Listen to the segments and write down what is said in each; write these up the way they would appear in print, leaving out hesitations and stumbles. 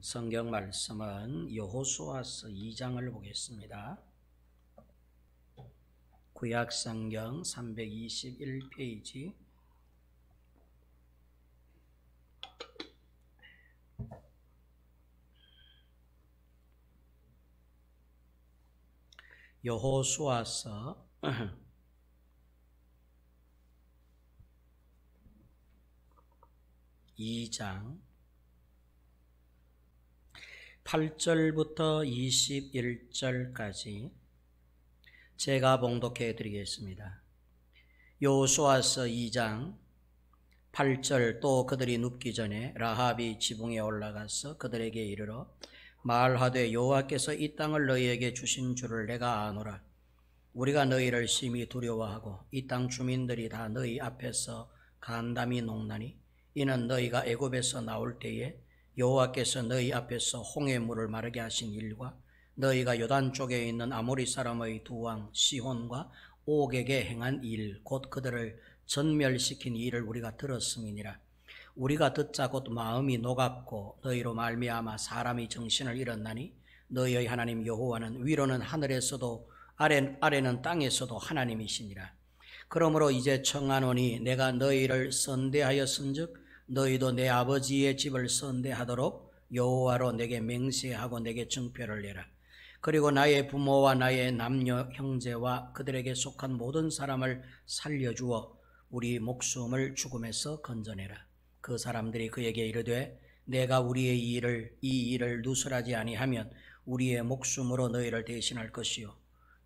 성경 말씀은 여호수아서 2장을 보겠습니다. 구약 성경 321페이지 여호수아서 2장 8절부터 21절까지 제가 봉독해 드리겠습니다. 여호수아서 2장 8절. 또 그들이 눕기 전에 라합이 지붕에 올라가서 그들에게 이르러 말하되 여호와께서 이 땅을 너희에게 주신 줄을 내가 아노라. 우리가 너희를 심히 두려워하고 이 땅 주민들이 다 너희 앞에서 간담이 녹나니 이는 너희가 애굽에서 나올 때에 여호와께서 너희 앞에서 홍해 물을 마르게 하신 일과 너희가 요단 쪽에 있는 아모리 사람의 두 왕 시혼과 옥에게 행한 일, 곧 그들을 전멸시킨 일을 우리가 들었음이니라. 우리가 듣자 곧 마음이 노갑고 너희로 말미암아 사람이 정신을 잃었나니 너희의 하나님 여호와는 위로는 하늘에서도 아래는 땅에서도 하나님이시니라. 그러므로 이제 청하노니 내가 너희를 선대하였은즉 너희도 내 아버지의 집을 선대하도록 여호와로 내게 맹세하고 내게 증표를 내라. 그리고 나의 부모와 나의 남녀 형제와 그들에게 속한 모든 사람을 살려주어 우리 목숨을 죽음에서 건져내라. 그 사람들이 그에게 이르되 내가 우리의 이 일을 누설하지 아니하면 우리의 목숨으로 너희를 대신할 것이요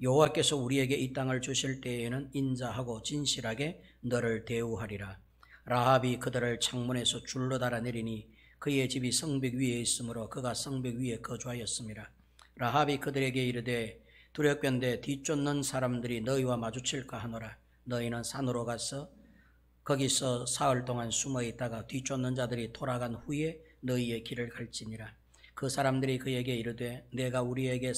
여호와께서 우리에게 이 땅을 주실 때에는 인자하고 진실하게 너를 대우하리라. 라합이 그들을 창문에서 줄로 달아내리니 그의 집이 성벽 위에 있으므로 그가 성벽 위에 거주하였습니다. 라합이 그들에게 이르되 두렵건대 뒤쫓는 사람들이 너희와 마주칠까 하노라. 너희는 산으로 가서 거기서 사흘 동안 숨어 있다가 뒤쫓는 자들이 돌아간 후에 너희의 길을 갈지니라. 그 사람들이 그에게 이르되 내가 우리에게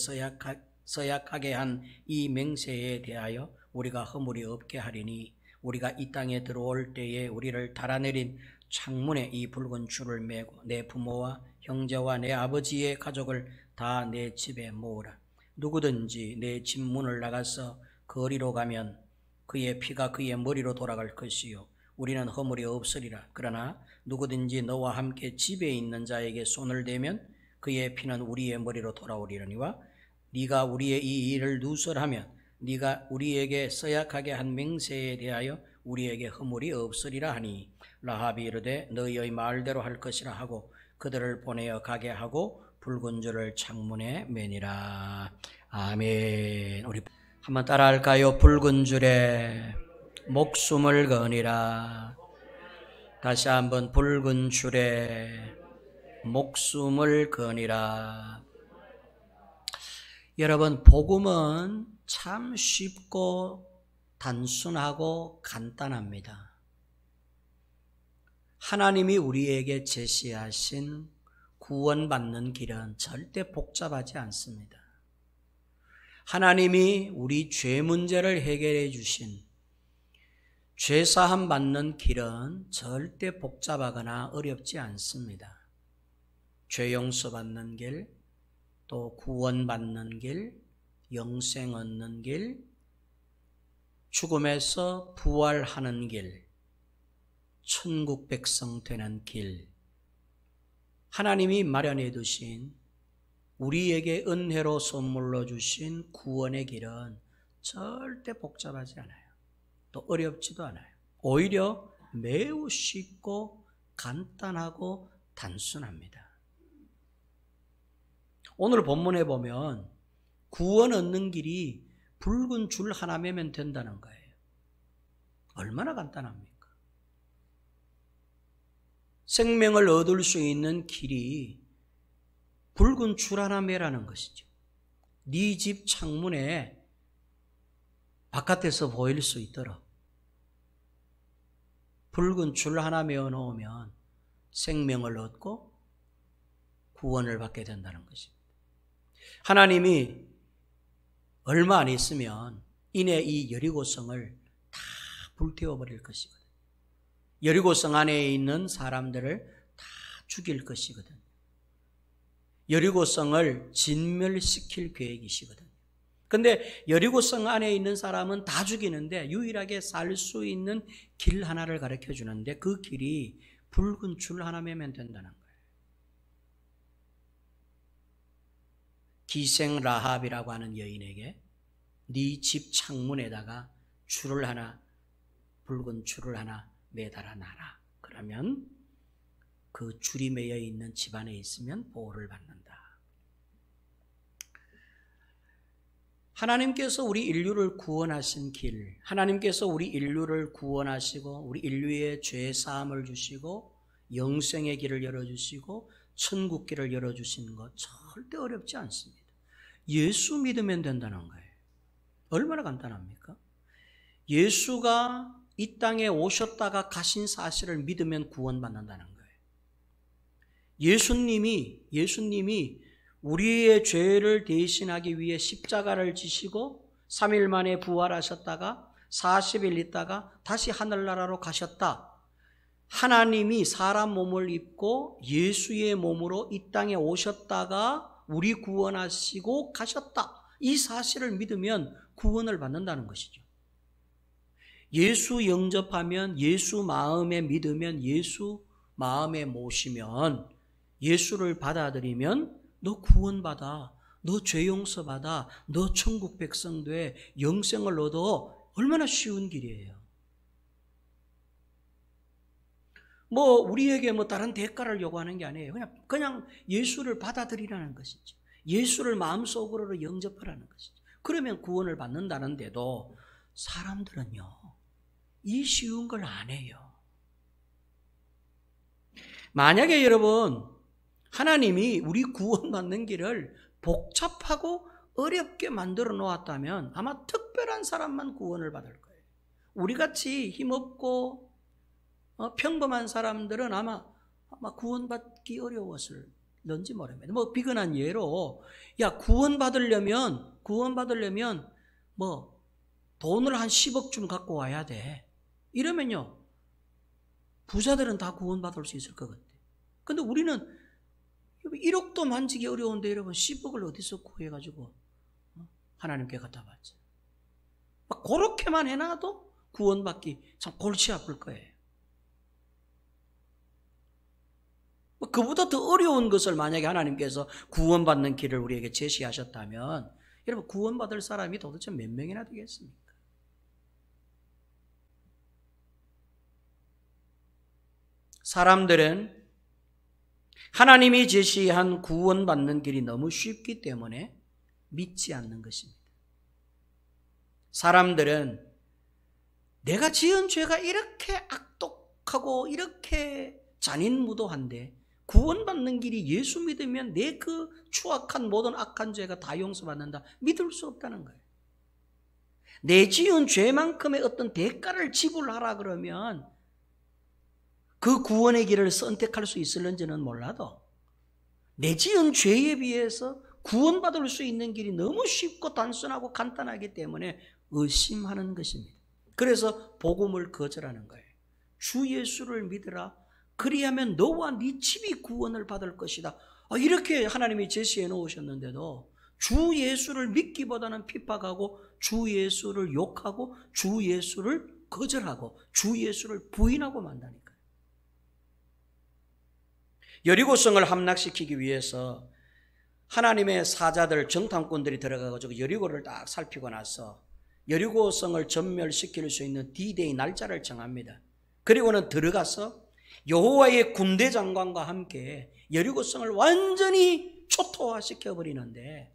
서약하게 한 이 맹세에 대하여 우리가 허물이 없게 하리니 우리가 이 땅에 들어올 때에 우리를 달아내린 창문에 이 붉은 줄을 매고 내 부모와 형제와 내 아버지의 가족을 다 내 집에 모으라. 누구든지 내 집 문을 나가서 거리로 가면 그의 피가 그의 머리로 돌아갈 것이요 우리는 허물이 없으리라. 그러나 누구든지 너와 함께 집에 있는 자에게 손을 대면 그의 피는 우리의 머리로 돌아오리려니와 네가 우리의 이 일을 누설하면 네가 우리에게 서약하게 한 맹세에 대하여 우리에게 허물이 없으리라 하니 라합이 이르되 너희의 말대로 할 것이라 하고 그들을 보내어 가게 하고 붉은 줄을 창문에 매니라. 아멘. 우리 한번 따라할까요? 붉은 줄에 목숨을 거니라. 다시 한번 붉은 줄에 목숨을 거니라. 여러분, 복음은 참 쉽고 단순하고 간단합니다. 하나님이 우리에게 제시하신 구원받는 길은 절대 복잡하지 않습니다. 하나님이 우리 죄 문제를 해결해 주신 죄사함 받는 길은 절대 복잡하거나 어렵지 않습니다. 죄 용서 받는 길, 또 구원받는 길, 영생 얻는 길, 죽음에서 부활하는 길, 천국 백성 되는 길, 하나님이 마련해 두신 우리에게 은혜로 선물로 주신 구원의 길은 절대 복잡하지 않아요. 또 어렵지도 않아요. 오히려 매우 쉽고 간단하고 단순합니다. 오늘 본문에 보면 구원 얻는 길이 붉은 줄 하나 매면 된다는 거예요. 얼마나 간단합니까? 생명을 얻을 수 있는 길이 붉은 줄 하나 매라는 것이죠. 네 집 창문에 바깥에서 보일 수 있도록 붉은 줄 하나 매어 놓으면 생명을 얻고 구원을 받게 된다는 것입니다. 하나님이 얼마 안 있으면 이내 이 여리고성을 다 불태워버릴 것이거든. 여리고성 안에 있는 사람들을 다 죽일 것이거든. 여리고성을 진멸시킬 계획이시거든요. 근데 여리고성 안에 있는 사람은 다 죽이는데 유일하게 살 수 있는 길 하나를 가르쳐 주는데 그 길이 붉은 줄 하나 매면 된다는 거예요. 기생 라합이라고 하는 여인에게 네 집 창문에다가 줄을 하나, 붉은 줄을 하나 매달아 놔라. 그러면 그 줄이 매여 있는 집안에 있으면 보호를 받는다. 하나님께서 우리 인류를 구원하신 길, 하나님께서 우리 인류를 구원하시고 우리 인류의 죄 사함을 주시고 영생의 길을 열어주시고 천국 길을 열어주시는 것 절대 어렵지 않습니다. 예수 믿으면 된다는 거예요. 얼마나 간단합니까? 예수가 이 땅에 오셨다가 가신 사실을 믿으면 구원받는다는 거예요. 예수님이 우리의 죄를 대신하기 위해 십자가를 지시고 3일 만에 부활하셨다가 40일 있다가 다시 하늘나라로 가셨다. 하나님이 사람 몸을 입고 예수의 몸으로 이 땅에 오셨다가 우리 구원하시고 가셨다. 이 사실을 믿으면 구원을 받는다는 것이죠. 예수 영접하면, 예수 마음에 믿으면, 예수 마음에 모시면, 예수를 받아들이면 너 구원받아, 너 죄 용서받아, 너 천국 백성 돼, 영생을 얻어. 얼마나 쉬운 길이에요. 우리에게 다른 대가를 요구하는 게 아니에요. 그냥 예수를 받아들이라는 것이죠. 예수를 마음속으로 영접하라는 것이죠. 그러면 구원을 받는다는데도 사람들은요, 이 쉬운 걸 안 해요. 만약에 여러분, 하나님이 우리 구원받는 길을 복잡하고 어렵게 만들어 놓았다면 아마 특별한 사람만 구원을 받을 거예요. 우리같이 힘없고 평범한 사람들은 아마 구원받기 어려웠을런지 모릅니다. 비근한 예로, 구원받으려면 돈을 한 10억 좀 갖고 와야 돼. 이러면요, 부자들은 다 구원받을 수 있을 것 같아요. 근데 우리는 1억도 만지기 어려운데 여러분 10억을 어디서 구해가지고 하나님께 갖다 받죠. 그렇게만 해놔도 구원받기 참 골치 아플 거예요. 그보다 더 어려운 것을 만약에 하나님께서 구원받는 길을 우리에게 제시하셨다면 여러분 구원받을 사람이 도대체 몇 명이나 되겠습니까? 사람들은 하나님이 제시한 구원받는 길이 너무 쉽기 때문에 믿지 않는 것입니다. 사람들은 내가 지은 죄가 이렇게 악독하고 이렇게 잔인무도한데 구원받는 길이 예수 믿으면 내 그 추악한 모든 악한 죄가 다 용서받는다. 믿을 수 없다는 거예요. 내 지은 죄만큼의 어떤 대가를 지불하라 그러면 그 구원의 길을 선택할 수 있을는지는 몰라도 내 지은 죄에 비해서 구원받을 수 있는 길이 너무 쉽고 단순하고 간단하기 때문에 의심하는 것입니다. 그래서 복음을 거절하는 거예요. 주 예수를 믿으라. 그리하면 너와 네 집이 구원을 받을 것이다. 이렇게 하나님이 제시해 놓으셨는데도 주 예수를 믿기보다는 핍박하고 주 예수를 욕하고 주 예수를 거절하고 주 예수를 부인하고 만다니까요. 여리고성을 함락시키기 위해서 하나님의 사자들, 정탐꾼들이 들어가가지고 여리고를 딱 살피고 나서 여리고성을 전멸시킬 수 있는 D-Day 날짜를 정합니다. 그리고는 들어가서 여호와의 군대 장관과 함께 여리고성을 완전히 초토화시켜버리는데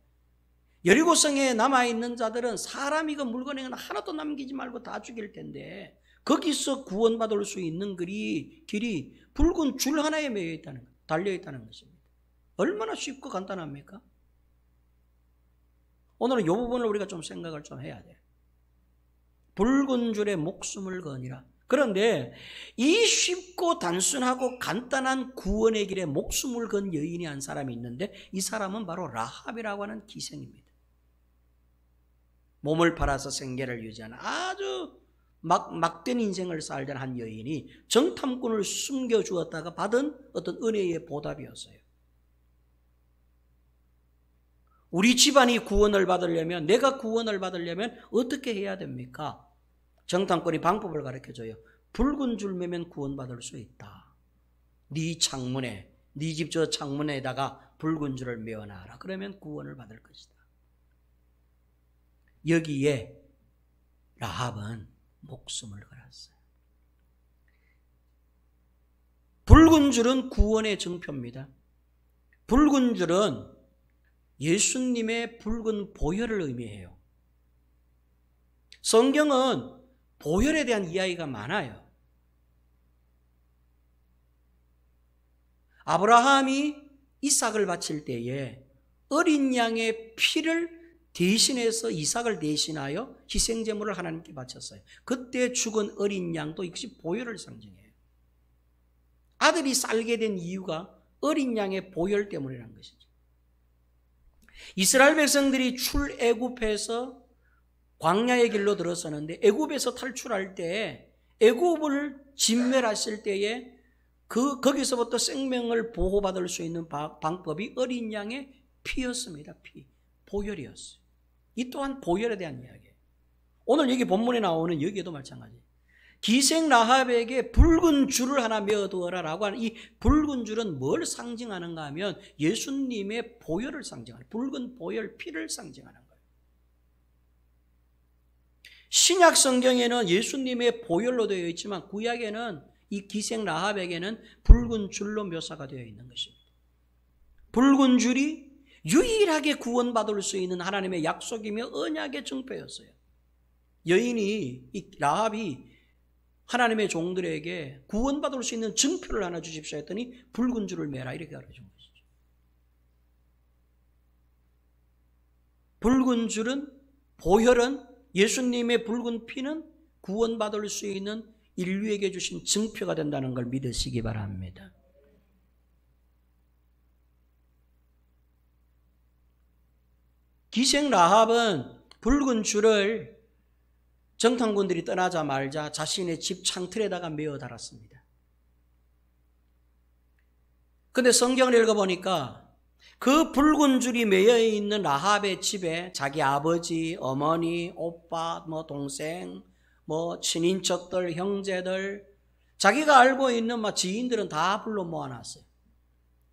여리고성에 남아있는 자들은 사람이건 물건이건 하나도 남기지 말고 다 죽일 텐데 거기서 구원받을 수 있는 길이 붉은 줄 하나에 달려있다는 것입니다. 얼마나 쉽고 간단합니까? 오늘은 이 부분을 우리가 좀 생각을 좀 해야 돼요. 붉은 줄에 목숨을 거니라. 그런데 이 쉽고 단순하고 간단한 구원의 길에 목숨을 건 여인이 한 사람이 있는데 이 사람은 바로 라합이라고 하는 기생입니다. 몸을 팔아서 생계를 유지하는 아주 막된 인생을 살던 한 여인이 정탐꾼을 숨겨주었다가 받은 어떤 은혜의 보답이었어요. 우리 집안이 구원을 받으려면, 내가 구원을 받으려면 어떻게 해야 됩니까? 정탐꾼이 방법을 가르쳐줘요. 붉은 줄 매면 구원받을 수 있다. 네 창문에, 네 집 저 창문에다가 붉은 줄을 메어놔라. 그러면 구원을 받을 것이다. 여기에 라합은 목숨을 걸었어요. 붉은 줄은 구원의 증표입니다. 붉은 줄은 예수님의 붉은 보혈을 의미해요. 성경은 보혈에 대한 이야기가 많아요. 아브라함이 이삭을 바칠 때에 어린 양의 피를 대신해서 이삭을 대신하여 희생제물을 하나님께 바쳤어요. 그때 죽은 어린 양도 역시 보혈을 상징해요. 아들이 살게 된 이유가 어린 양의 보혈 때문이라는 것이죠. 이스라엘 백성들이 출애굽해서 광야의 길로 들어서는데 애굽에서 탈출할 때 애굽을 진멸하실 때에 거기서부터 생명을 보호받을 수 있는 방법이 어린 양의 피였습니다. 피, 보혈이었어요. 이 또한 보혈에 대한 이야기예요. 오늘 여기 본문에 나오는 여기에도 마찬가지예요. 기생 라합에게 붉은 줄을 하나 메어두어라 라고 하는 이 붉은 줄은 뭘 상징하는가 하면 예수님의 보혈을 상징하는, 붉은 보혈 피를 상징하는 거예요. 신약 성경에는 예수님의 보혈로 되어 있지만 구약에는 이 기생 라합에게는 붉은 줄로 묘사가 되어 있는 것입니다. 붉은 줄이 유일하게 구원받을 수 있는 하나님의 약속이며 언약의 증표였어요. 여인이, 이 라합이 하나님의 종들에게 구원받을 수 있는 증표를 하나 주십시오 했더니 붉은 줄을 매라 이렇게 가르쳐준 것이죠. 붉은 줄은, 보혈은, 예수님의 붉은 피는 구원받을 수 있는 인류에게 주신 증표가 된다는 걸 믿으시기 바랍니다. 기생 라합은 붉은 줄을 정탐꾼들이 떠나자 말자 자신의 집 창틀에다가 메어 달았습니다. 그런데 성경을 읽어보니까 그 붉은 줄이 매여 있는 라합의 집에 자기 아버지, 어머니, 오빠, 동생, 친인척들, 형제들, 자기가 알고 있는 지인들은 다 불러 모아놨어요.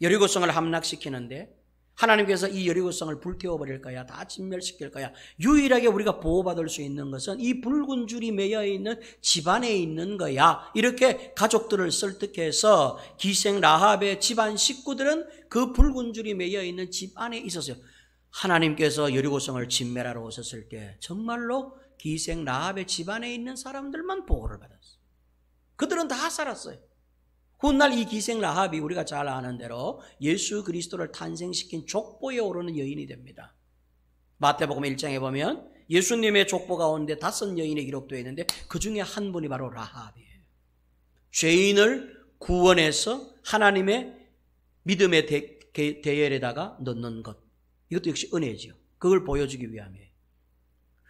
여리고성을 함락시키는데 하나님께서 이 여리고성을 불태워버릴 거야, 다 진멸시킬 거야. 유일하게 우리가 보호받을 수 있는 것은 이 붉은 줄이 매여 있는 집안에 있는 거야. 이렇게 가족들을 설득해서 기생 라합의 집안 식구들은 그 붉은 줄이 매여 있는 집 안에 있었어요. 하나님께서 여리고성을 진멸하러 오셨을 때 정말로 기생 라합의 집안에 있는 사람들만 보호를 받았어요. 그들은 다 살았어요. 훗날 이 기생 라합이 우리가 잘 아는 대로 예수 그리스도를 탄생시킨 족보에 오르는 여인이 됩니다. 마태복음 1장에 보면 예수님의 족보 가운데 5 여인이 기록되어 있는데 그 중에 한 분이 바로 라합이에요. 죄인을 구원해서 하나님의 믿음의 대열에다가 넣는 것, 이것도 역시 은혜지요. 그걸 보여주기 위함이에요.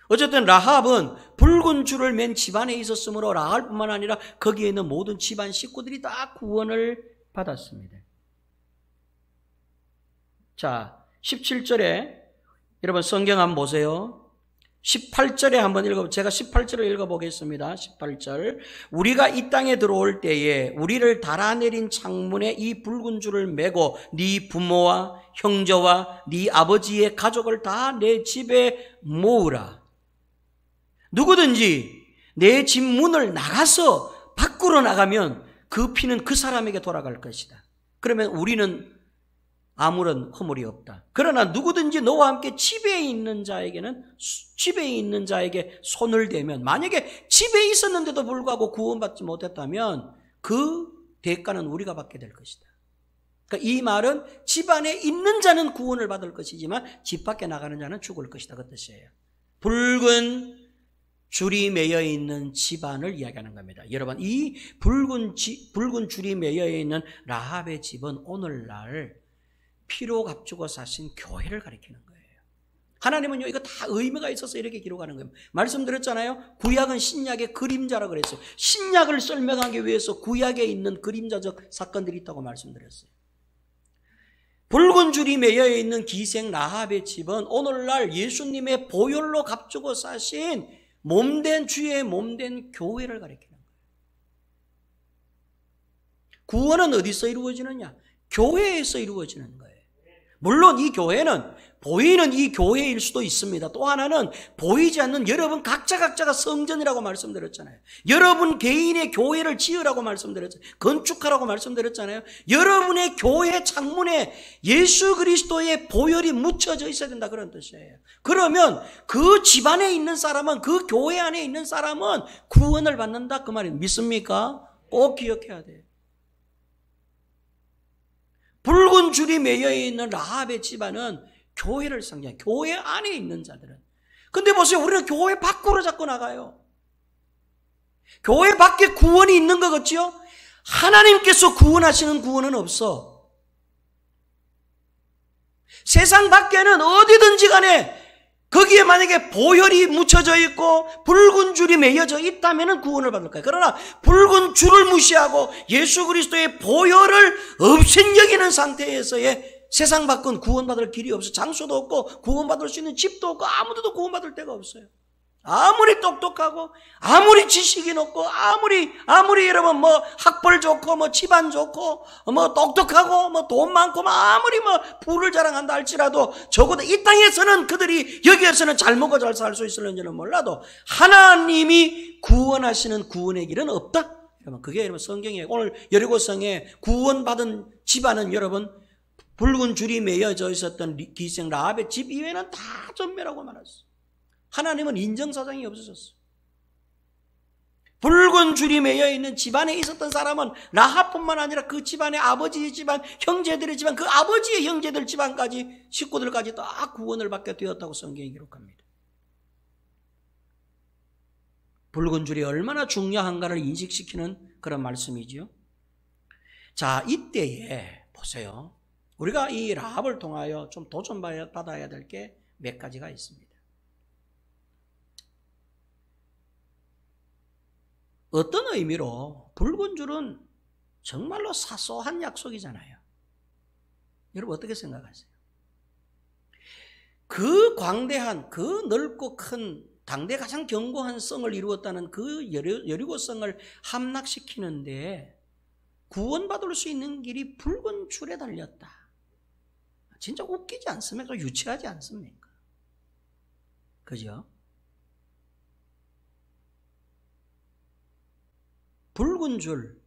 어쨌든 라합은 붉은 줄을 맨 집안에 있었으므로 라합뿐만 아니라 거기에 있는 모든 집안 식구들이 다 구원을 받았습니다. 자, 17절에 여러분 성경 한번 보세요. 18절에 한번 제가 18절을 읽어보겠습니다. 18절. 우리가 이 땅에 들어올 때에 우리를 달아내린 창문에 이 붉은 줄을 메고 네 부모와 형제와 네 아버지의 가족을 다 내 집에 모으라. 누구든지 내 집 문을 나가서 밖으로 나가면 그 피는 그 사람에게 돌아갈 것이다. 그러면 우리는 아무런 허물이 없다. 그러나 누구든지 너와 함께 집에 있는 자에게 손을 대면, 만약에 집에 있었는데도 불구하고 구원받지 못했다면 그 대가는 우리가 받게 될 것이다. 그러니까 이 말은 집 안에 있는 자는 구원을 받을 것이지만 집 밖에 나가는 자는 죽을 것이다, 그 뜻이에요. 붉은 줄이 매여 있는 집안을 이야기하는 겁니다. 여러분, 이 붉은 줄이 매여 있는 라합의 집은 오늘날 피로 값주고 사신 교회를 가리키는 거예요. 하나님은요, 이거 다 의미가 있어서 이렇게 기록하는 거예요. 말씀드렸잖아요. 구약은 신약의 그림자라고 그랬어요. 신약을 설명하기 위해서 구약에 있는 그림자적 사건들이 있다고 말씀드렸어요. 붉은 줄이 매여 있는 기생 라합의 집은 오늘날 예수님의 보혈로 값주고 사신 몸된 주의 몸된 교회를 가리키는 거예요. 구원은 어디서 이루어지느냐? 교회에서 이루어지는 거예요. 물론 이 교회는 보이는 이 교회일 수도 있습니다. 또 하나는 보이지 않는 여러분 각자가 성전이라고 말씀드렸잖아요. 여러분 개인의 교회를 지으라고 말씀드렸잖아요. 건축하라고 말씀드렸잖아요. 여러분의 교회 창문에 예수 그리스도의 보혈이 묻혀져 있어야 된다, 그런 뜻이에요. 그러면 그 집안에 있는 사람은, 그 교회 안에 있는 사람은 구원을 받는다, 그 말입니다. 믿습니까? 꼭 기억해야 돼요. 붉은 줄이 매여 있는 라합의 집안은 교회를 상징해요. 교회 안에 있는 자들은. 근데 보세요, 우리는 교회 밖으로 자꾸 나가요. 교회 밖에 구원이 있는 것 같죠? 하나님께서 구원하시는 구원은 없어. 세상 밖에는 어디든지 간에 거기에 만약에 보혈이 묻혀져 있고 붉은 줄이 매여져 있다면 구원을 받을 거예요. 그러나 붉은 줄을 무시하고 예수 그리스도의 보혈을 없앤 여기는 상태에서의 세상 밖은 구원받을 길이 없어. 장소도 없고 구원받을 수 있는 집도 없고 아무데도 구원받을 데가 없어요. 아무리 똑똑하고 아무리 지식이 높고 아무리 여러분 뭐 학벌 좋고 뭐 집안 좋고 뭐 똑똑하고 뭐 돈 많고 뭐 아무리 뭐 부를 자랑한다 할지라도 적어도 이 땅에서는 그들이 여기에서는 잘 먹고 잘 살 수 있을는지는 몰라도 하나님이 구원하시는 구원의 길은 없다. 여러분 그게 여러분 성경에 오늘 여리고성에 구원받은 집안은 여러분 붉은 줄이 매여져 있었던 기생 라합의 집 이외에는 다 전멸하고 말았어. 하나님은 인정사정이 없어졌어. 붉은 줄이 매여 있는 집안에 있었던 사람은 라합뿐만 아니라 그 집안의 아버지의 집안, 형제들의 집안, 그 아버지의 형제들 집안까지 식구들까지 다 구원을 받게 되었다고 성경이 기록합니다. 붉은 줄이 얼마나 중요한가를 인식시키는 그런 말씀이지요. 자, 이때에 보세요. 우리가 이 라합을 통하여 좀 도전받아야 될 게 몇 가지가 있습니다. 어떤 의미로 붉은 줄은 정말로 사소한 약속이잖아요. 여러분 어떻게 생각하세요? 그 광대한, 그 넓고 큰 당대 가장 견고한 성을 이루었다는 그 여리고성을 함락시키는데 구원받을 수 있는 길이 붉은 줄에 달렸다. 진짜 웃기지 않습니까? 유치하지 않습니까? 그죠? 붉은 줄,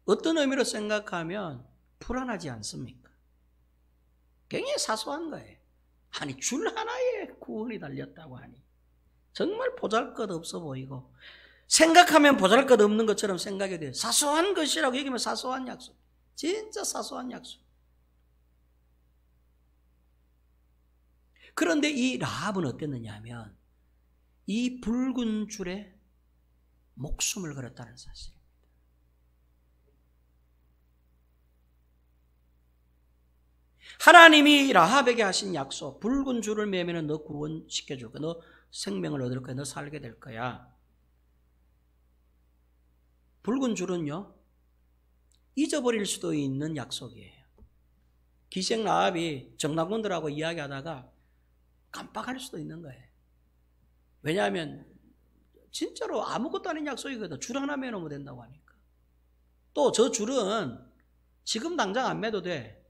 어떤 의미로 생각하면 불안하지 않습니까? 굉장히 사소한 거예요. 아니 줄 하나에 구원이 달렸다고 하니 정말 보잘것없어 보이고 생각하면 보잘것없는 것처럼 생각이 돼요. 사소한 것이라고 얘기하면 사소한 약속, 진짜 사소한 약속. 그런데 이 라합은 어땠느냐 하면 이 붉은 줄에 목숨을 걸었다는 사실입니다. 하나님이 라합에게 하신 약속, 붉은 줄을 매면 너 구원시켜줄 거야. 너 생명을 얻을 거야. 너 살게 될 거야. 붉은 줄은요, 잊어버릴 수도 있는 약속이에요. 기생 라합이 정탐꾼들하고 이야기하다가 깜빡할 수도 있는 거예요. 왜냐하면 진짜로 아무것도 아닌 약속이거든. 줄 하나 매놓으면 된다고 하니까. 또 저 줄은 지금 당장 안 매도 돼.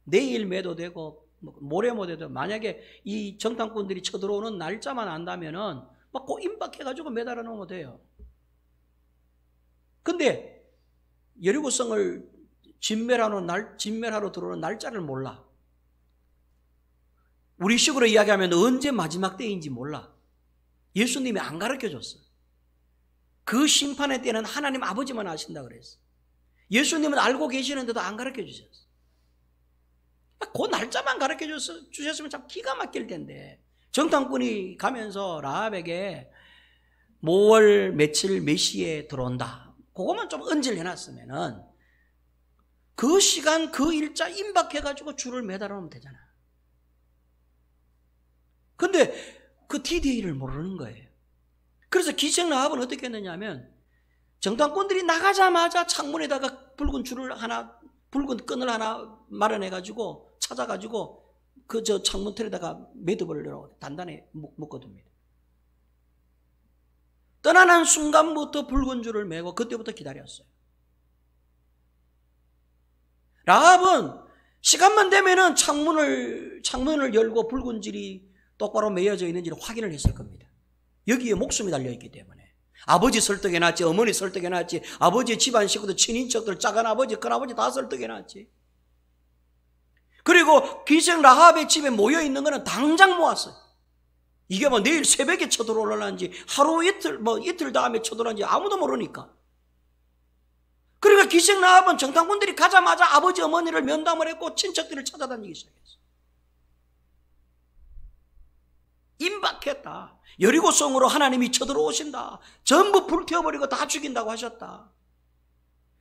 내일 매도 되고 모레 매도 되고, 만약에 이 정탐꾼들이 쳐들어오는 날짜만 안다면은 막 꼭 임박해가지고 매달아 놓으면 돼요. 근데 여리고성을 진멸하러 들어오는 날짜를 몰라. 우리식으로 이야기하면 언제 마지막 때인지 몰라. 예수님이 안 가르쳐줬어. 그 심판의 때는 하나님 아버지만 아신다 그랬어. 예수님은 알고 계시는데도 안 가르쳐주셨어. 그 날짜만 가르쳐주셨으면 참 기가 막힐 텐데, 정탐꾼이 가면서 라합에게 뭐월 며칠 몇 시에 들어온다, 그것만 좀 언질해놨으면은 그 시간 그 일자 임박해가지고 줄을 매달아 놓으면 되잖아. 근데 그 D-Day를 모르는 거예요. 그래서 기생 라합은 어떻게 했느냐 하면 정탐꾼들이 나가자마자 창문에다가 붉은 줄을 하나 붉은 끈을 하나 마련해가지고 찾아가지고 그 저 창문 틀에다가 매듭을 단단히 묶어둡니다. 떠나는 순간부터 붉은 줄을 매고 그때부터 기다렸어요. 라합은 시간만 되면은 창문을 열고 붉은 줄이 똑바로 매여져 있는지를 확인을 했을 겁니다. 여기에 목숨이 달려있기 때문에. 아버지 설득해놨지, 어머니 설득해놨지, 아버지의 집안 식구들, 친인척들, 작은아버지, 큰아버지 다 설득해놨지. 그리고 기생 라합의 집에 모여있는 거는 당장 모았어요. 이게 뭐 내일 새벽에 쳐들어올라는지 하루 이틀 이틀 다음에 쳐들어오는지 아무도 모르니까. 그러니까 기생 라합은 정탐꾼들이 가자마자 아버지 어머니를 면담을 했고 친척들을 찾아다니기 시작했어요. 임박했다. 여리고성으로 하나님이 쳐들어오신다. 전부 불태워버리고 다 죽인다고 하셨다.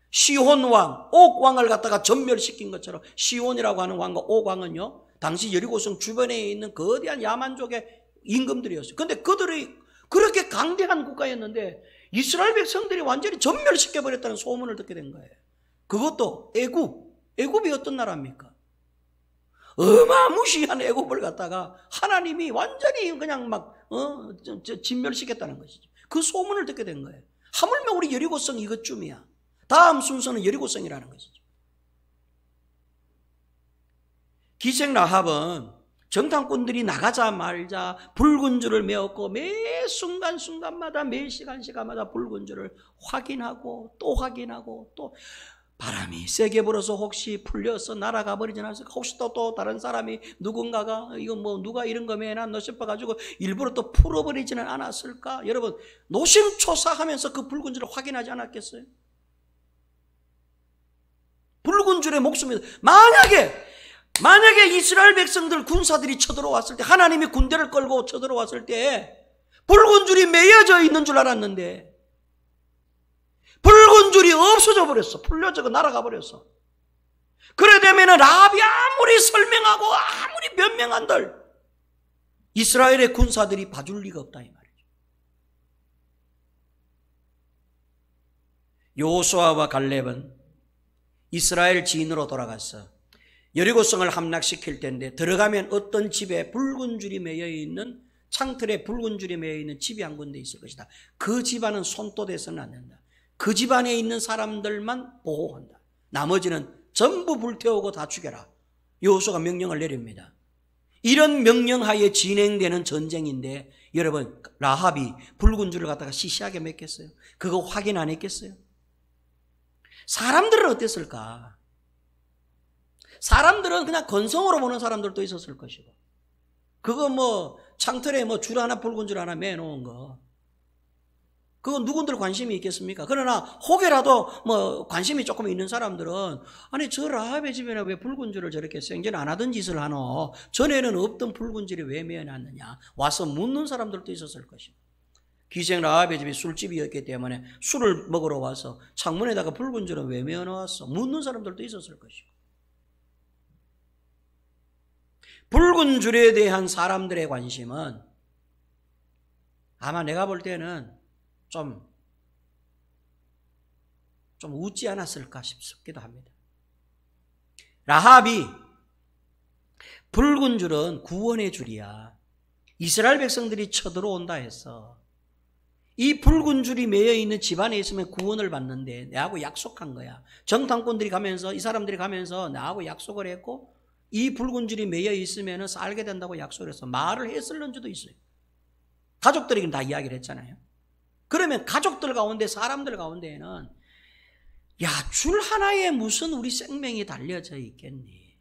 시혼 왕, 옥 왕을 갖다가 전멸시킨 것처럼 시혼이라고 하는 왕과 옥 왕은요, 당시 여리고성 주변에 있는 거대한 야만족의 임금들이었어요. 근데 그들이 그렇게 강대한 국가였는데 이스라엘 백성들이 완전히 전멸시켜버렸다는 소문을 듣게 된 거예요. 그것도 애굽이 어떤 나라입니까? 어마무시한 애굽을 갖다가 하나님이 완전히 그냥 진멸시켰다는 것이죠. 그 소문을 듣게 된 거예요. 하물며 우리 여리고성 이것쯤이야. 다음 순서는 여리고성이라는 것이죠. 기생 라합은 정탐꾼들이 나가자 말자 붉은 줄을 메었고 매 순간순간마다 매 시간마다 붉은 줄을 확인하고 또 확인하고 또 바람이 세게 불어서 혹시 풀려서 날아가 버리지 않았을까? 혹시 또 다른 사람이 누군가가 이거 누가 이런 거 매놨노 싶어가지고 일부러 또 풀어버리지는 않았을까? 여러분 노심초사하면서 그 붉은 줄을 확인하지 않았겠어요? 붉은 줄의 목숨이 만약에 이스라엘 백성들 군사들이 쳐들어왔을 때 하나님이 군대를 끌고 쳐들어왔을 때 붉은 줄이 매여져 있는 줄 알았는데 붉은 줄이 없어져 버렸어. 풀려져서 날아가 버렸어. 그래 되면은 라합이 아무리 설명하고 아무리 변명한들 이스라엘의 군사들이 봐줄 리가 없다 이 말이죠. 여호수아와 갈렙은 이스라엘 지인으로 돌아가서 여리고성을 함락시킬 텐데 들어가면 어떤 집에 붉은 줄이 매여있는 창틀에 붉은 줄이 매여있는 집이 한 군데 있을 것이다. 그 집안은 손도대서는 안 된다. 그 집안에 있는 사람들만 보호한다. 나머지는 전부 불태우고 다 죽여라. 여호수아가 명령을 내립니다. 이런 명령하에 진행되는 전쟁인데 여러분 라합이 붉은 줄을 갖다가 시시하게 맺겠어요? 그거 확인 안 했겠어요? 사람들은 어땠을까? 사람들은 그냥 건성으로 보는 사람들도 있었을 것이고 그거 창틀에 줄 하나 붉은 줄 하나 매놓은 거 그건 누군들 관심이 있겠습니까? 그러나 혹여라도 관심이 조금 있는 사람들은 아니 저 라합의 집에는 왜 붉은 줄을 저렇게 생전 안 하던 짓을 하노? 전에는 없던 붉은 줄이 왜 매어놨느냐? 와서 묻는 사람들도 있었을 것이고 기생 라합의 집이 술집이었기 때문에 술을 먹으러 와서 창문에다가 붉은 줄은 왜 매어놓았어? 묻는 사람들도 있었을 것이고 붉은 줄에 대한 사람들의 관심은 아마 내가 볼 때는 좀 웃지 않았을까 싶기도 합니다. 라합이 붉은 줄은 구원의 줄이야. 이스라엘 백성들이 쳐들어온다 해서 이 붉은 줄이 매여있는 집안에 있으면 구원을 받는데 내하고 약속한 거야. 정탐꾼들이 가면서 이 사람들이 가면서 나하고 약속을 했고 이 붉은 줄이 매여 있으면 살게 된다고 약속을 해서 말을 했을는지도 있어요. 가족들에게는 다 이야기를 했잖아요. 그러면 가족들 가운데 사람들 가운데에는 줄 하나에 무슨 우리 생명이 달려져 있겠니?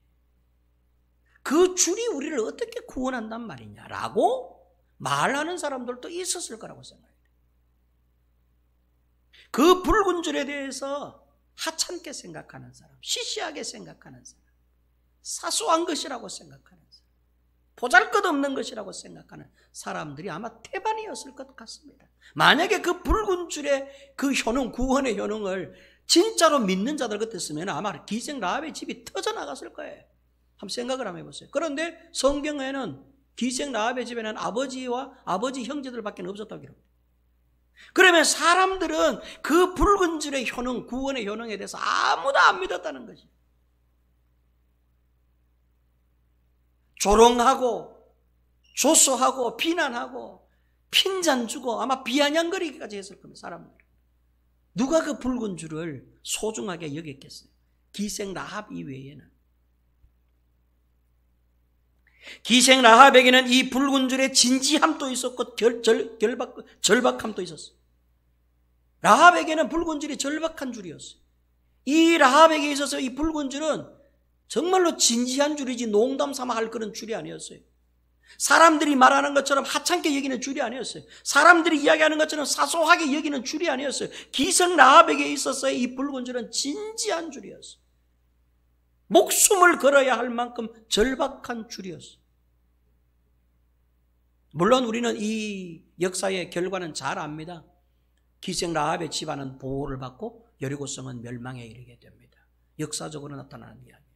그 줄이 우리를 어떻게 구원한단 말이냐라고 말하는 사람들도 있었을 거라고 생각해요. 그 붉은 줄에 대해서 하찮게 생각하는 사람, 시시하게 생각하는 사람, 사소한 것이라고 생각하는 사람, 보잘것없는 것이라고 생각하는 사람들이 아마 태반이었을 것 같습니다. 만약에 그 붉은 줄의 그 효능, 구원의 효능을 진짜로 믿는 자들 같았으면 아마 기생 라합의 집이 터져나갔을 거예요. 한번 생각을 한번 해보세요. 그런데 성경에는 기생 라합의 집에는 아버지와 아버지 형제들밖에 없었다고 기록합니다. 그러면 사람들은 그 붉은 줄의 효능, 구원의 효능에 대해서 아무도 안 믿었다는 것이에요. 조롱하고 조소하고 비난하고 핀잔 주고 아마 비아냥거리기까지 했을 겁니다. 사람들. 누가 그 붉은 줄을 소중하게 여겼겠어요? 기생 라합 이외에는. 기생 라합에게는 이 붉은 줄의 진지함도 있었고 절박함도 있었어요. 라합에게는 붉은 줄이 절박한 줄이었어요. 이 라합에게 있어서 이 붉은 줄은 정말로 진지한 줄이지 농담 삼아 할 그런 줄이 아니었어요. 사람들이 말하는 것처럼 하찮게 여기는 줄이 아니었어요. 사람들이 이야기하는 것처럼 사소하게 여기는 줄이 아니었어요. 기생 라합에게 있어서의 이 붉은 줄은 진지한 줄이었어요. 목숨을 걸어야 할 만큼 절박한 줄이었어요. 물론 우리는 이 역사의 결과는 잘 압니다. 기생 라합의 집안은 보호를 받고 여리고성은 멸망에 이르게 됩니다. 역사적으로 나타나는 이야기.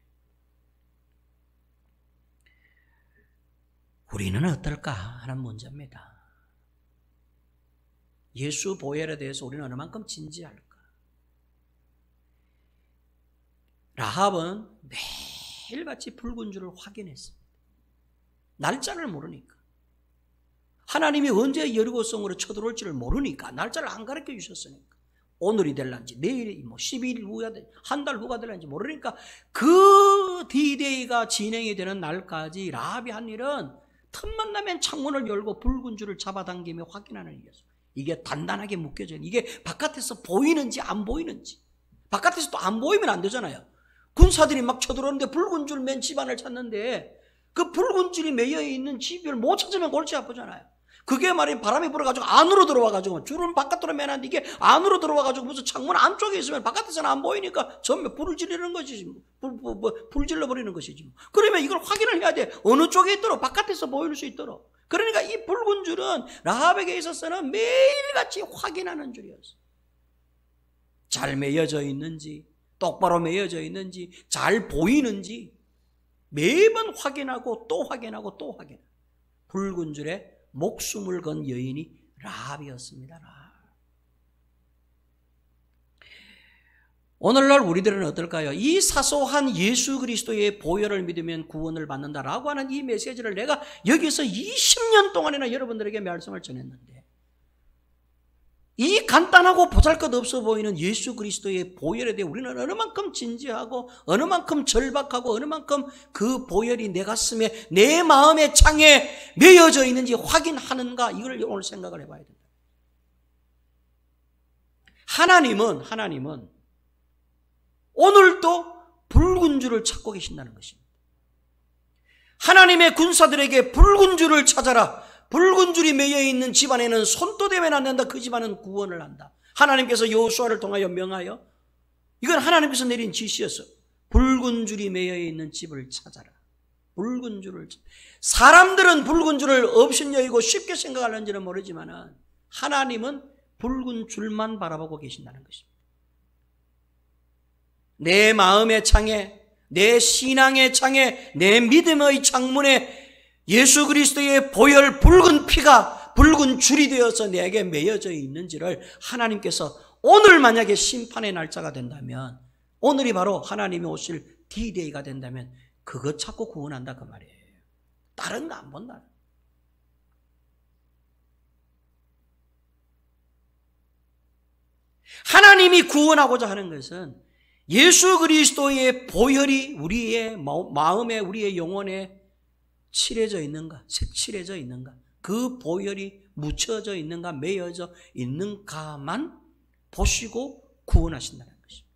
우리는 어떨까 하는 문제입니다. 예수 보혈에 대해서 우리는 어느 만큼 진지할까? 라합은 매일같이 붉은 줄을 확인했습니다. 날짜를 모르니까. 하나님이 언제 여리고성으로 쳐들어올지를 모르니까 날짜를 안 가르쳐 주셨으니까. 오늘이 될런지 내일이 12일 후가 한 달 후가 될런지 모르니까 그 D-Day가 진행이 되는 날까지 라합이 한 일은 틈만 나면 창문을 열고 붉은 줄을 잡아당기며 확인하는 일이었어요. 이게 단단하게 묶여져요. 이게 바깥에서 보이는지 안 보이는지. 바깥에서 또 안 보이면 안 되잖아요. 군사들이 막 쳐들어오는데 붉은 줄 맨 집안을 찾는데 그 붉은 줄이 매여 있는 집을 못 찾으면 골치 아프잖아요. 그게 말이 바람이 불어가지고 안으로 들어와가지고 줄은 바깥으로 매놨는데 이게 안으로 들어와가지고 무슨 창문 안쪽에 있으면 바깥에서는 안 보이니까 전부 불을 지르는 것이지. 불 질러버리는 것이지. 그러면 이걸 확인을 해야 돼. 어느 쪽에 있도록 바깥에서 보일 수 있도록. 그러니까 이 붉은 줄은 라합에게 있어서는 매일같이 확인하는 줄이었어. 잘 매여져 있는지 똑바로 매여져 있는지 잘 보이는지 매번 확인하고 또 확인하고 또 확인하고. 붉은 줄에 목숨을 건 여인이 라합이었습니다. 라합. 오늘날 우리들은 어떨까요? 이 사소한 예수 그리스도의 보혈을 믿으면 구원을 받는다라고 하는 이 메시지를 내가 여기서 20년 동안이나 여러분들에게 말씀을 전했는데 이 간단하고 보잘것없어 보이는 예수 그리스도의 보혈에 대해 우리는 어느 만큼 진지하고 어느 만큼 절박하고 어느 만큼 그 보혈이 내 가슴에 내 마음의 창에 매여져 있는지 확인하는가, 이걸 오늘 생각을 해봐야 된다. 하나님은 오늘도 붉은 줄을 찾고 계신다는 것입니다. 하나님의 군사들에게 붉은 줄을 찾아라. 붉은 줄이 매여있는 집안에는 손도 대면 안 된다. 그 집안은 구원을 한다. 하나님께서 여호수아를 통하여 명하여, 이건 하나님께서 내린 지시였어. 붉은 줄이 매여있는 집을 찾아라. 붉은 줄을. 사람들은 붉은 줄을 업신여기고 쉽게 생각하는지는 모르지만 하나님은 붉은 줄만 바라보고 계신다는 것입니다. 내 마음의 창에, 내 신앙의 창에, 내 믿음의 창문에 예수 그리스도의 보혈 붉은 피가 붉은 줄이 되어서 내게 매여져 있는지를 하나님께서 오늘 만약에 심판의 날짜가 된다면, 오늘이 바로 하나님이 오실 D-Day가 된다면 그것 찾고 구원한다 그 말이에요. 다른 거 안 본다. 하나님이 구원하고자 하는 것은 예수 그리스도의 보혈이 우리의 마음에, 우리의 영혼에 칠해져 있는가, 색칠해져 있는가, 그 보혈이 묻혀져 있는가, 매여져 있는가만 보시고 구원하신다는 것입니다.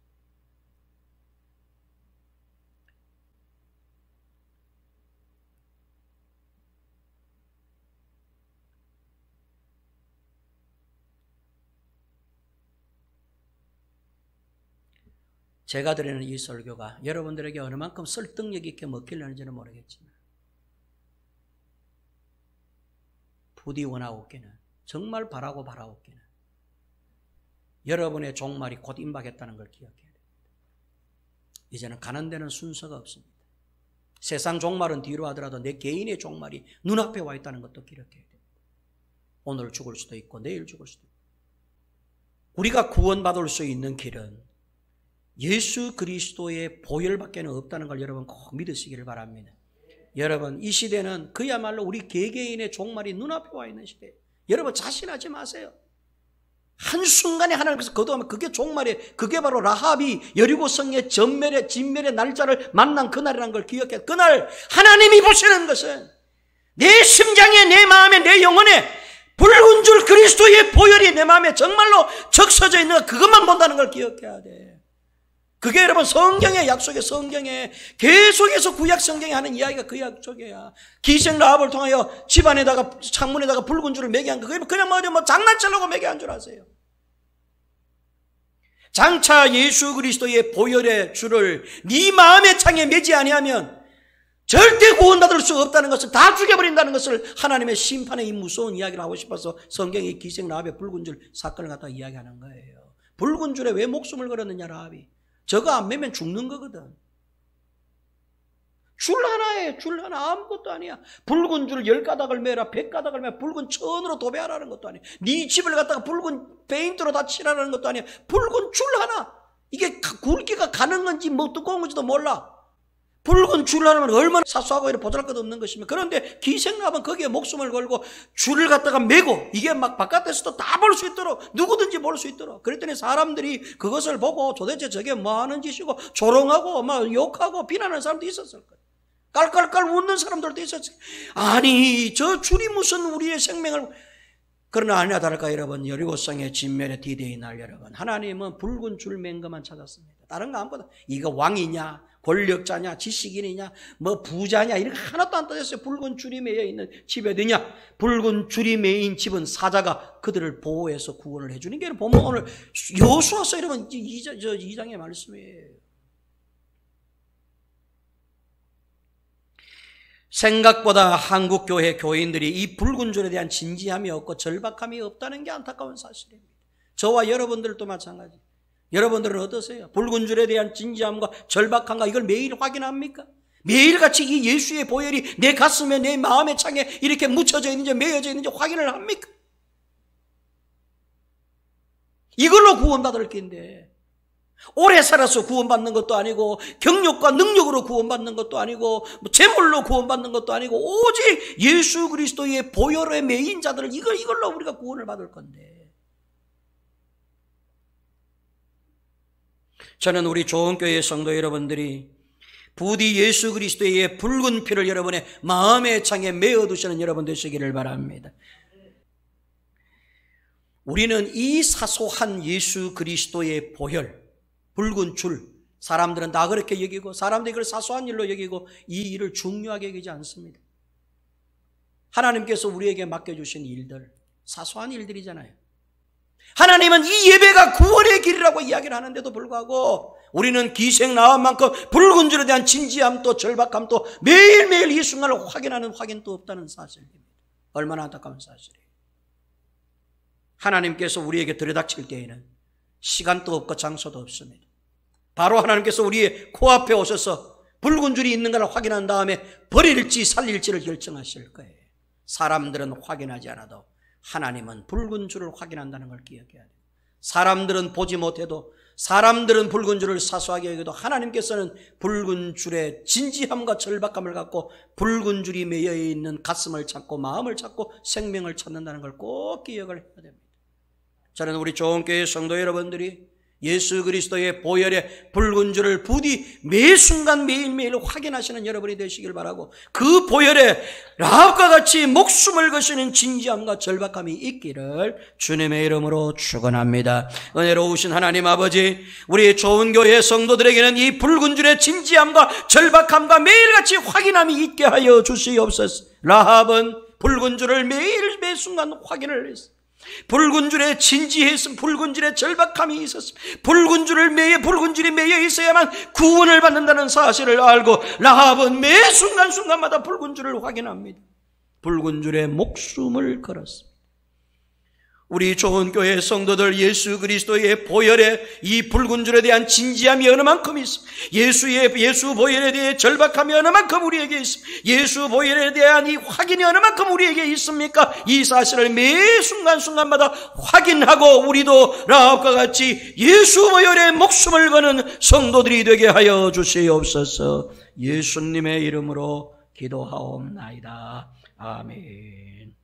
제가 드리는 이 설교가 여러분들에게 어느 만큼 설득력 있게 먹히려는지는 모르겠지만 부디 원하옵기는, 정말 바라옵기는 여러분의 종말이 곧 임박했다는 걸 기억해야 됩니다. 이제는 가는 데는 순서가 없습니다. 세상 종말은 뒤로 하더라도 내 개인의 종말이 눈앞에 와 있다는 것도 기억해야 됩니다. 오늘 죽을 수도 있고 내일 죽을 수도 있고. 우리가 구원받을 수 있는 길은 예수 그리스도의 보혈밖에는 없다는 걸 여러분 꼭 믿으시기를 바랍니다. 여러분, 이 시대는 그야말로 우리 개개인의 종말이 눈앞에 와 있는 시대예요. 여러분, 자신하지 마세요. 한순간에 하나님께서 거두하면 그게 종말이에요. 그게 바로 라합이 여리고성의 진멸의 날짜를 만난 그날이라는 걸 기억해요. 그날 하나님이 보시는 것은 내 심장에, 내 마음에, 내 영혼에 붉은 줄 그리스도의 보혈이 내 마음에 정말로 적셔져 있는 것, 그것만 본다는 걸 기억해야 돼. 그게 여러분 성경의 약속의 성경에 계속해서 구약 성경에 하는 이야기가 그 약속이야. 기생 라합을 통하여 집안에다가 창문에다가 붉은 줄을 매게 한 거, 그냥 뭐 장난치려고 매게 한 줄 아세요? 장차 예수 그리스도의 보혈의 줄을 네 마음의 창에 매지 아니하면 절대 구원받을 수 없다는 것을, 다 죽여버린다는 것을 하나님의 심판의 이 무서운 이야기를 하고 싶어서 성경이 기생 라합의 붉은 줄 사건을 갖다 이야기하는 거예요. 붉은 줄에 왜 목숨을 걸었느냐, 라합이. 저거 안 매면 죽는 거거든. 줄 하나에, 줄 하나, 아무것도 아니야. 붉은 줄 10가닥을 매라, 100가닥을 매라, 붉은 천으로 도배하라는 것도 아니야. 네 집을 갖다가 붉은 페인트로 다 칠하라는 것도 아니야. 붉은 줄 하나. 이게 굵기가 가는 건지 뭐 두꺼운 건지도 몰라. 붉은 줄 하나면 얼마나 사소하고 이렇게 보잘것없는 것이며, 그런데 기생라합은 거기에 목숨을 걸고 줄을 갖다가 메고, 이게 막 바깥에서도 다 볼 수 있도록, 누구든지 볼 수 있도록. 그랬더니 사람들이 그것을 보고 도대체 저게 뭐 하는 짓이고 조롱하고 막 욕하고 비난하는 사람도 있었을 거예요. 깔깔깔 웃는 사람들도 있었어요. 아니, 저 줄이 무슨 우리의 생명을. 그러나 아니나 다를까 여러분, 여리고성의 진멸의 디데이 날 여러분, 하나님은 붉은 줄 맨 것만 찾았습니다. 다른 거 아무것도, 이거 왕이냐, 권력자냐, 지식인이냐, 뭐 부자냐, 이런 거 하나도 안 따졌어요. 붉은 줄이 매여 있는 집이 어디냐? 붉은 줄이 매인 집은 사자가 그들을 보호해서 구원을 해주는 게 보면 오늘 여호수아서 여러분 2장의 말씀이에요. 생각보다 한국 교회 교인들이 이 붉은 줄에 대한 진지함이 없고 절박함이 없다는 게 안타까운 사실입니다. 저와 여러분들도 마찬가지. 여러분들은 어떠세요? 붉은 줄에 대한 진지함과 절박함과 이걸 매일 확인합니까? 매일같이 이 예수의 보혈이 내 가슴에, 내 마음의 창에 이렇게 묻혀져 있는지 매여져 있는지 확인을 합니까? 이걸로 구원받을 텐데, 오래 살아서 구원받는 것도 아니고, 경력과 능력으로 구원받는 것도 아니고, 재물로 구원받는 것도 아니고, 오직 예수 그리스도의 보혈에 매인 자들을 이걸로 우리가 구원을 받을 건데. 저는 우리 좋은교회 성도 여러분들이 부디 예수 그리스도의 붉은 피를 여러분의 마음의 창에 메어두시는 여러분 되시기를 바랍니다. 우리는 이 사소한 예수 그리스도의 보혈, 붉은 줄, 사람들은 다 그렇게 여기고, 사람들이 이걸 사소한 일로 여기고 이 일을 중요하게 여기지 않습니다. 하나님께서 우리에게 맡겨주신 일들, 사소한 일들이잖아요. 하나님은 이 예배가 구원의 길이라고 이야기를 하는데도 불구하고 우리는 기생 라합만큼 붉은 줄에 대한 진지함도 절박함도 매일매일 이 순간을 확인하는 확인도 없다는 사실입니다. 얼마나 안타까운 사실이에요. 하나님께서 우리에게 들여닥칠 때에는 시간도 없고 장소도 없습니다. 바로 하나님께서 우리의 코앞에 오셔서 붉은 줄이 있는가를 확인한 다음에 버릴지 살릴지를 결정하실 거예요. 사람들은 확인하지 않아도 하나님은 붉은 줄을 확인한다는 걸 기억해야 돼요. 사람들은 보지 못해도, 사람들은 붉은 줄을 사소하게 여겨도 하나님께서는 붉은 줄에 진지함과 절박함을 갖고 붉은 줄이 매여 있는 가슴을 찾고 마음을 찾고 생명을 찾는다는 걸 꼭 기억을 해야 됩니다. 저는 우리 좋은 교회 성도 여러분들이 예수 그리스도의 보혈의 붉은 줄을 부디 매 순간 매일매일 확인하시는 여러분이 되시길 바라고, 그 보혈에 라합과 같이 목숨을 거시는 진지함과 절박함이 있기를 주님의 이름으로 축원합니다. 은혜로우신 하나님 아버지, 우리 좋은 교회 성도들에게는 이 붉은 줄의 진지함과 절박함과 매일같이 확인함이 있게 하여 주시옵소서. 라합은 붉은 줄을 매일 매 순간 확인을 했습니다. 붉은 줄에 진지했음, 붉은 줄에 절박함이 있었음, 붉은 줄이 매여 있어야만 구원을 받는다는 사실을 알고 라합은 매 순간순간마다 붉은 줄을 확인합니다. 붉은 줄에 목숨을 걸었습니다. 우리 좋은 교회 성도들, 예수 그리스도의 보혈에 이 붉은 줄에 대한 진지함이 어느 만큼 있습니다. 예수 보혈에 대해 절박함이 어느 만큼 우리에게 있습니다. 예수 보혈에 대한 이 확인이 어느 만큼 우리에게 있습니까? 이 사실을 매 순간순간마다 확인하고 우리도 라합과 같이 예수 보혈에 목숨을 거는 성도들이 되게 하여 주시옵소서. 예수님의 이름으로 기도하옵나이다. 아멘.